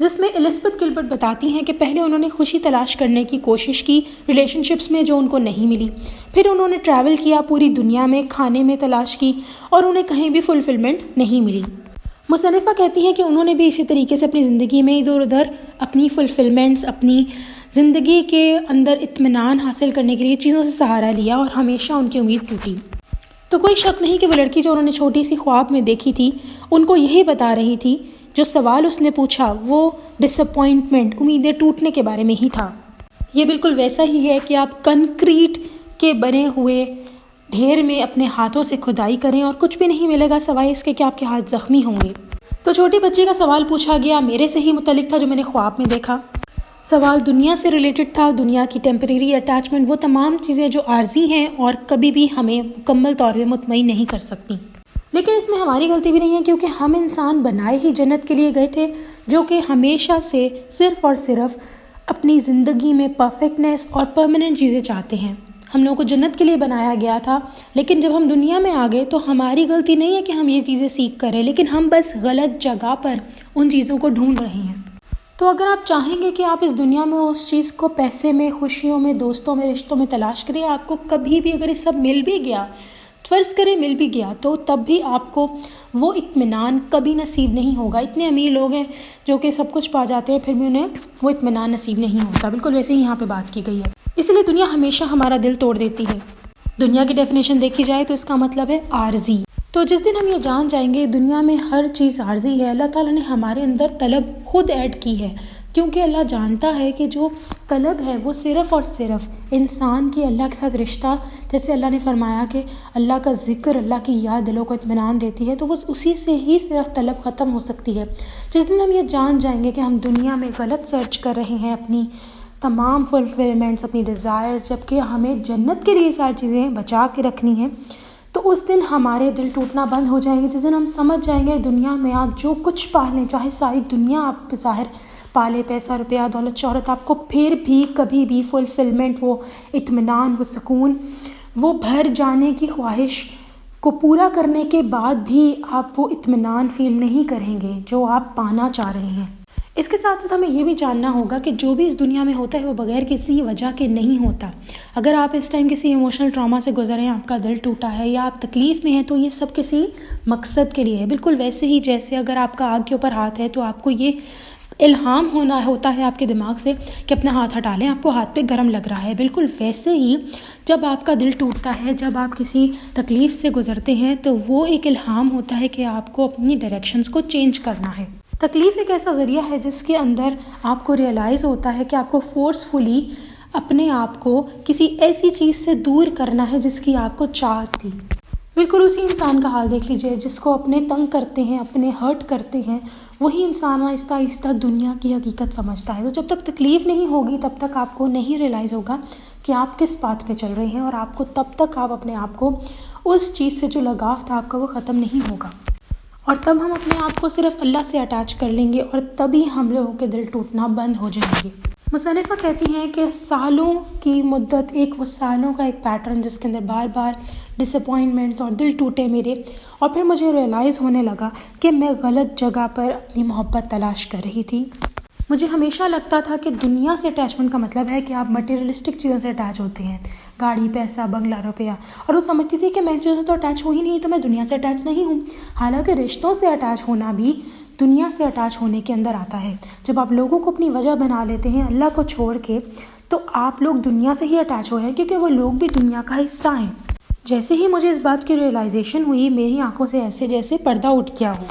جس میں Elizabeth Gilbert بتاتی ہیں کہ پہلے انہوں نے خوشی تلاش کرنے کی کوشش کی ریلیشن شپس میں جو ان کو نہیں ملی، پھر انہوں نے ٹریول کیا پوری دنیا میں، کھانے میں تلاش کی اور انہیں کہیں بھی فلفلمنٹ نہیں ملی۔ مصنفہ کہتی ہیں کہ انہوں نے بھی اسی طریقے سے اپنی زندگی میں ادھر ادھر اپنی فلفلمنٹس، اپنی زندگی کے اندر اطمینان حاصل کرنے کے لیے چیزوں سے سہارا لیا اور ہمیشہ ان کی امید ٹوٹی۔ تو کوئی شک نہیں کہ وہ لڑکی جو انہوں نے چھوٹی سی خواب میں دیکھی تھی ان کو یہی بتا رہی تھی، جو سوال اس نے پوچھا وہ ڈس اپوائنٹمنٹ، امیدیں ٹوٹنے کے بارے میں ہی تھا۔ یہ بالکل ویسا ہی ہے کہ آپ کنکریٹ کے بنے ہوئے ڈھیر میں اپنے ہاتھوں سے کھدائی کریں اور کچھ بھی نہیں ملے گا سوائے اس کے کہ آپ کے ہاتھ زخمی ہوں گے۔ تو چھوٹی بچی کا سوال پوچھا گیا، میرے سے ہی متعلق تھا جو میں نے خواب میں دیکھا۔ سوال دنیا سے ریلیٹڈ تھا، دنیا کی ٹیمپریری اٹیچمنٹ، وہ تمام چیزیں جو عارضی ہیں اور کبھی بھی ہمیں مکمل طور پہ مطمئن نہیں کر سکتی۔ لیکن اس میں ہماری غلطی بھی نہیں ہے، کیونکہ ہم انسان بنائے ہی جنت کے لیے گئے تھے، جو کہ ہمیشہ سے صرف اور صرف اپنی زندگی میں پرفیکٹنیس اور پرماننٹ چیزیں چاہتے ہیں۔ ہم لوگوں کو جنت کے لیے بنایا گیا تھا، لیکن جب ہم دنیا میں آ گئے تو ہماری غلطی نہیں ہے کہ ہم یہ چیزیں سیکھ کریں، لیکن ہم بس غلط جگہ پر ان چیزوں کو ڈھونڈ رہے ہیں۔ تو اگر آپ چاہیں گے کہ آپ اس دنیا میں اس چیز کو پیسے میں، خوشیوں میں، دوستوں میں، رشتوں میں تلاش کریں، آپ کو کبھی بھی اگر یہ سب مل بھی گیا، فرض کریں مل بھی گیا، تو تب بھی آپ کو وہ اطمینان کبھی نصیب نہیں ہوگا۔ اتنے امیر لوگ ہیں جو کہ سب کچھ پا جاتے ہیں، پھر بھی انہیں وہ اطمینان نصیب نہیں ہوتا۔ بالکل ویسے ہی یہاں پہ بات کی گئی ہے۔ اس لیے دنیا ہمیشہ ہمارا دل توڑ دیتی ہے۔ دنیا کی ڈیفینیشن دیکھی جائے تو اس کا مطلب ہے عارضی۔ تو جس دن ہم یہ جان جائیں گے دنیا میں ہر چیز عارضی ہے، اللہ تعالیٰ نے ہمارے اندر طلب خود ایڈ کی ہے، کیونکہ اللہ جانتا ہے کہ جو طلب ہے وہ صرف اور صرف انسان کی اللہ کے ساتھ رشتہ، جیسے اللہ نے فرمایا کہ اللہ کا ذکر، اللہ کی یاد دلوں کو اطمینان دیتی ہے، تو بس اسی سے ہی صرف طلب ختم ہو سکتی ہے۔ جس دن ہم یہ جان جائیں گے کہ ہم دنیا میں غلط سرچ کر رہے ہیں اپنی تمام فلفلمنٹس، اپنی ڈیزائرز، جبکہ ہمیں جنت کے لیے ساری چیزیں بچا کے رکھنی ہیں، تو اس دن ہمارے دل ٹوٹنا بند ہو جائیں گے۔ جس دن ہم سمجھ جائیں گے دنیا میں آپ جو کچھ پا لیں، چاہے ساری دنیا آپ ظاہر پالے، پیسہ، روپیہ، دولت، شہرت، آپ کو پھر بھی کبھی بھی فلفلمنٹ، وہ اطمینان، وہ سکون، وہ بھر جانے کی خواہش کو پورا کرنے کے بعد بھی آپ وہ اطمینان فیل نہیں کریں گے جو آپ پانا چاہ رہے ہیں۔ اس کے ساتھ ساتھ ہمیں یہ بھی جاننا ہوگا کہ جو بھی اس دنیا میں ہوتا ہے وہ بغیر کسی وجہ کے نہیں ہوتا۔ اگر آپ اس ٹائم کسی ایموشنل ٹراما سے گزرے ہیں، آپ کا دل ٹوٹا ہے یا آپ تکلیف میں ہیں، تو یہ سب کسی مقصد کے لیے ہے۔ بالکل ویسے ہی جیسے اگر آپ کا آگ کے اوپر ہاتھ ہے تو آپ کو یہ الہام ہوتا ہے آپ کے دماغ سے کہ اپنا ہاتھ ہٹا لیں، آپ کو ہاتھ پہ گرم لگ رہا ہے۔ بالکل ویسے ہی جب آپ کا دل ٹوٹتا ہے، جب آپ کسی تکلیف سے گزرتے ہیں، تو وہ ایک الہام ہوتا ہے کہ آپ کو اپنی ڈائریکشنز کو چینج کرنا ہے۔ تکلیف ایک ایسا ذریعہ ہے جس کے اندر آپ کو ریئلائز ہوتا ہے کہ آپ کو فورسفلی اپنے آپ کو کسی ایسی چیز سے دور کرنا ہے جس کی آپ کو چاہت تھی۔ بالکل اسی انسان کا حال دیکھ لیجئے جس کو اپنے تنگ کرتے ہیں، اپنے ہرٹ کرتے ہیں، وہی انسان آہستہ آہستہ دنیا کی حقیقت سمجھتا ہے۔ تو جب تک تکلیف نہیں ہوگی تب تک آپ کو نہیں ریئلائز ہوگا کہ آپ کس پاتھ پہ چل رہے ہیں، اور آپ کو تب تک آپ اپنے آپ کو اس چیز سے جو لگاؤ تھا آپ کا وہ ختم نہیں ہوگا، اور تب ہم اپنے آپ کو صرف اللہ سے اٹیچ کر لیں گے، اور تبھی ہم لوگوں کے دل ٹوٹنا بند ہو جائیں گے۔ مصنفہ کہتی ہیں کہ سالوں کی مدت، وہ سالوں کا ایک پیٹرن جس کے اندر بار بار ڈس اپوائنٹمنٹس اور دل ٹوٹے میرے، اور پھر مجھے ریئلائز ہونے لگا کہ میں غلط جگہ پر اپنی محبت تلاش کر رہی تھی۔ مجھے ہمیشہ لگتا تھا کہ دنیا سے اٹیچمنٹ کا مطلب ہے کہ آپ مٹیریلسٹک چیزوں سے اٹیچ ہوتے ہیں، گاڑی، پیسہ، بنگلہ، روپیہ، اور وہ سمجھتی تھی کہ میں ان چیزوں سے تو اٹیچ ہو ہی نہیں، تو میں دنیا سے اٹیچ نہیں ہوں۔ حالانکہ رشتوں سے اٹیچ ہونا بھی دنیا سے اٹیچ ہونے کے اندر آتا ہے۔ جب آپ لوگوں کو اپنی وجہ بنا لیتے ہیں اللہ کو چھوڑ کے، تو آپ لوگ دنیا سے ہی اٹیچ ہو رہے ہیں، کیونکہ وہ لوگ بھی دنیا کا حصہ ہیں۔ جیسے ہی مجھے اس بات کی ریئلائزیشن ہوئی، میری آنکھوں سے ایسے جیسے پردہ اٹھ گیا ہو،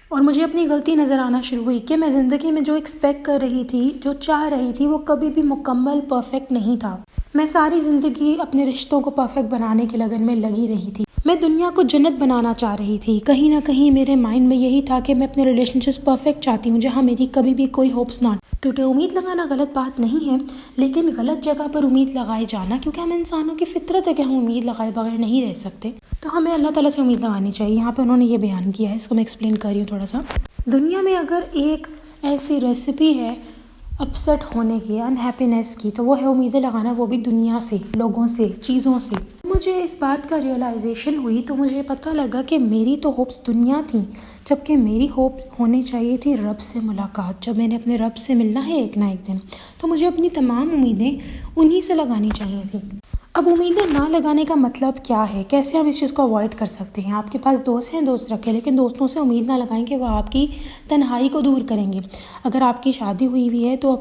اور مجھے اپنی غلطی نظر آنا شروع ہوئی کہ میں زندگی میں جو ایکسپیکٹ کر رہی تھی، جو چاہ رہی تھی، وہ کبھی بھی مکمل پرفیکٹ نہیں تھا۔ میں ساری زندگی اپنے رشتوں کو پرفیکٹ بنانے کی لگن میں لگی رہی تھی۔ میں دنیا کو جنت بنانا چاہ رہی تھی۔ کہیں نہ کہیں میرے مائنڈ میں یہی تھا کہ میں اپنے ریلیشن شپس پرفیکٹ چاہتی ہوں، جہاں میری کبھی بھی کوئی ہوپس نہ ٹوٹے۔ امید لگانا غلط بات نہیں ہے، لیکن غلط جگہ پر امید لگائے جانا، کیونکہ ہم انسانوں کی فطرت ہے کہ ہم امید لگائے بغیر نہیں رہ سکتے، تو ہمیں اللہ تعالیٰ سے امید لگانی چاہیے۔ یہاں پہ انہوں نے یہ بیان کیا ہے، اس کو میں ایکسپلین کر رہی ہوں تھوڑا سا۔ دنیا میں اگر ایک ایسی ریسیپی ہے اپسٹ ہونے کی، انہیپینس کی، تو وہ ہے امیدیں لگانا، وہ بھی دنیا سے، لوگوں سے، چیزوں سے۔ مجھے اس بات کا ریئلائزیشن ہوئی تو مجھے پتہ لگا کہ میری تو ہوپس دنیا تھیں، جبکہ میری ہوپ ہونی چاہیے تھی رب سے ملاقات۔ جب میں نے اپنے رب سے ملنا ہے ایک نہ ایک دن، تو مجھے اپنی تمام امیدیں انہی سے لگانی چاہیے تھیں۔ اب امیدیں نہ لگانے کا مطلب کیا ہے؟ کیسے ہم اس چیز کو اوائڈ کر سکتے ہیں؟ آپ کے پاس دوست ہیں، دوست رکھیں، لیکن دوستوں سے امید نہ لگائیں کہ وہ آپ کی تنہائی کو دور کریں گے۔ اگر آپ کی شادی ہوئی ہوئی ہے تو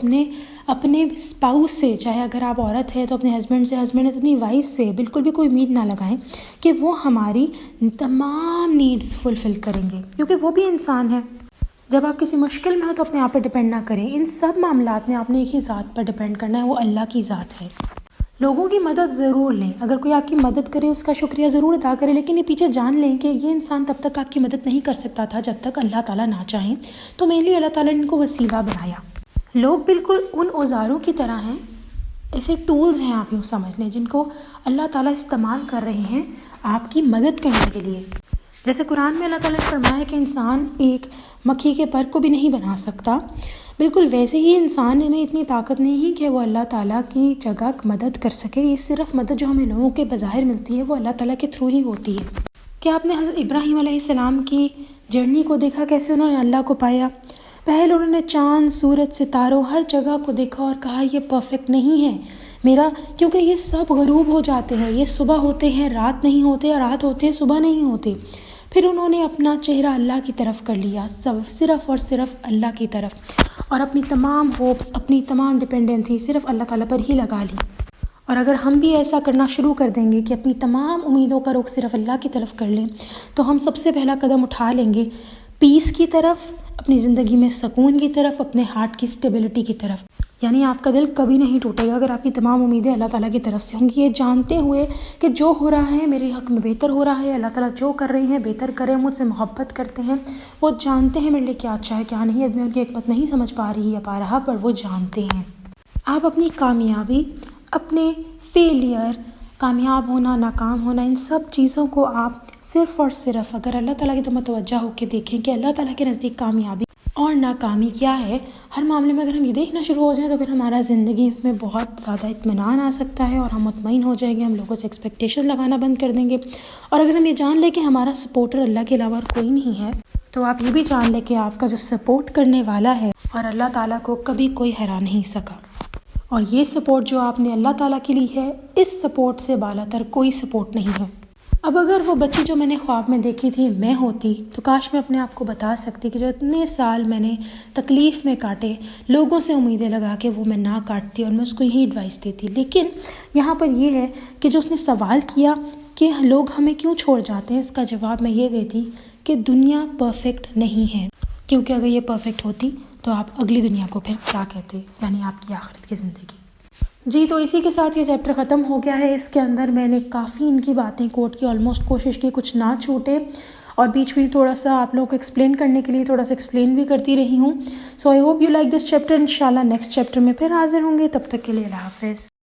اپنے اسپاؤس سے، چاہے اگر آپ عورت ہیں تو اپنے ہسبینڈ سے، ہسبینڈ ہے تو اپنی وائف سے بالکل بھی کوئی امید نہ لگائیں کہ وہ ہماری تمام نیڈز فلفل کریں گے، کیونکہ وہ بھی انسان ہیں۔ جب آپ کسی مشکل میں ہو تو اپنے آپ پہ ڈیپینڈ نہ کریں۔ ان سب معاملات میں آپ نے ایک ہی ذات پر ڈیپینڈ کرنا ہے، وہ اللہ کی ذات ہے۔ لوگوں کی مدد ضرور لیں، اگر کوئی آپ کی مدد کرے اس کا شکریہ ضرور ادا کرے، لیکن یہ پیچھے جان لیں کہ یہ انسان تب تک آپ کی مدد نہیں کر سکتا تھا جب تک اللہ تعالیٰ نہ چاہیں، تو میرے لیے اللہ تعالیٰ نے ان کو وسیلہ بنایا۔ لوگ بالکل ان اوزاروں کی طرح ہیں، ایسے ٹولز ہیں آپ یوں سمجھ لیں، جن کو اللہ تعالیٰ استعمال کر رہے ہیں آپ کی مدد کرنے کے لیے۔ جیسے قرآن میں اللہ تعالیٰ نے فرمایا کہ انسان ایک مکھی کے پر کو بھی نہیں بنا سکتا، بالکل ویسے ہی انسان میں اتنی طاقت نہیں کہ وہ اللہ تعالیٰ کی جگہ مدد کر سکے۔ یہ صرف مدد جو ہمیں لوگوں کے بظاہر ملتی ہے وہ اللہ تعالیٰ کے تھرو ہی ہوتی ہے۔ کیا آپ نے حضرت ابراہیم علیہ السلام کی جرنی کو دیکھا، کیسے انہوں نے اللہ کو پایا؟ پہلے انہوں نے چاند، سورج، ستاروں، ہر جگہ کو دیکھا اور کہا یہ پرفیکٹ نہیں ہے میرا، کیونکہ یہ سب غروب ہو جاتے ہیں، یہ صبح ہوتے ہیں رات نہیں ہوتے، اور رات ہوتے ہیں صبح نہیں ہوتے۔ پھر انہوں نے اپنا چہرہ اللہ کی طرف کر لیا، صرف اور صرف اللہ کی طرف، اور اپنی تمام ہوپس، اپنی تمام ڈپینڈنسی صرف اللہ تعالیٰ پر ہی لگا لی۔ اور اگر ہم بھی ایسا کرنا شروع کر دیں گے کہ اپنی تمام امیدوں کا رخ صرف اللہ کی طرف کر لیں، تو ہم سب سے پہلا قدم اٹھا لیں گے پیس کی طرف، اپنی زندگی میں سکون کی طرف، اپنے ہارٹ کی اسٹیبلٹی کی طرف۔ یعنی آپ کا دل کبھی نہیں ٹوٹے گا اگر آپ کی تمام امیدیں اللہ تعالیٰ کی طرف سے ہوں گی، یہ جانتے ہوئے کہ جو ہو رہا ہے میرے حق میں بہتر ہو رہا ہے، اللہ تعالیٰ جو کر رہے ہیں بہتر کریں، مجھ سے محبت کرتے ہیں، وہ جانتے ہیں میرے لیے کیا اچھا ہے کیا نہیں۔ اب میں ان کی حکمت نہیں سمجھ پا رہی یا پا رہا، پر وہ جانتے ہیں۔ آپ اپنی کامیابی، اپنے فیلئر، کامیاب ہونا، ناکام ہونا، ان سب چیزوں کو آپ صرف اور صرف اگر اللہ تعالیٰ کی طرف متوجہ ہو کے دیکھیں کہ اللہ تعالیٰ کے نزدیک کامیابی اور ناکامی کیا ہے، ہر معاملے میں اگر ہم یہ دیکھنا شروع ہو جائیں تو پھر ہمارا زندگی میں بہت زیادہ اطمینان آ سکتا ہے، اور ہم مطمئن ہو جائیں گے، ہم لوگوں سے ایکسپیکٹیشن لگانا بند کر دیں گے۔ اور اگر ہم یہ جان لیں کہ ہمارا سپورٹر اللہ کے علاوہ اور کوئی نہیں ہے، تو آپ یہ بھی جان لیں کہ آپ کا جو سپورٹ کرنے والا ہے اور اللہ تعالیٰ کو کبھی کوئی ہرا نہیں سکا، اور یہ سپورٹ جو آپ نے اللہ تعالیٰ کے لیے ہے، اس سپورٹ سے بالاتر کوئی سپورٹ نہیں ہے۔ اب اگر وہ بچی جو میں نے خواب میں دیکھی تھی میں ہوتی، تو کاش میں اپنے آپ کو بتا سکتی کہ جو اتنے سال میں نے تکلیف میں کاٹے، لوگوں سے امیدیں لگا کے، وہ میں نہ کاٹتی اور میں اس کو یہی ایڈوائس دیتی۔ لیکن یہاں پر یہ ہے کہ جو اس نے سوال کیا کہ لوگ ہمیں کیوں چھوڑ جاتے ہیں، اس کا جواب میں یہ دیتی کہ دنیا پرفیکٹ نہیں ہے، کیونکہ اگر یہ پرفیکٹ ہوتی تو آپ اگلی دنیا کو پھر کیا کہتے، یعنی آپ کی آخرت کی زندگی۔ جی، تو اسی کے ساتھ یہ چیپٹر ختم ہو گیا ہے۔ اس کے اندر میں نے کافی ان کی باتیں کوٹ کی، آلموسٹ کوشش کی کچھ نہ چھوٹے، اور بیچ میں تھوڑا سا آپ لوگوں کو ایکسپلین کرنے کے لیے تھوڑا سا ایکسپلین بھی کرتی رہی ہوں۔ So I hope you like this chapter. انشاءاللہ نیکسٹ چیپٹر میں پھر حاضر ہوں گے، تب تک کے لیے اللہ حافظ۔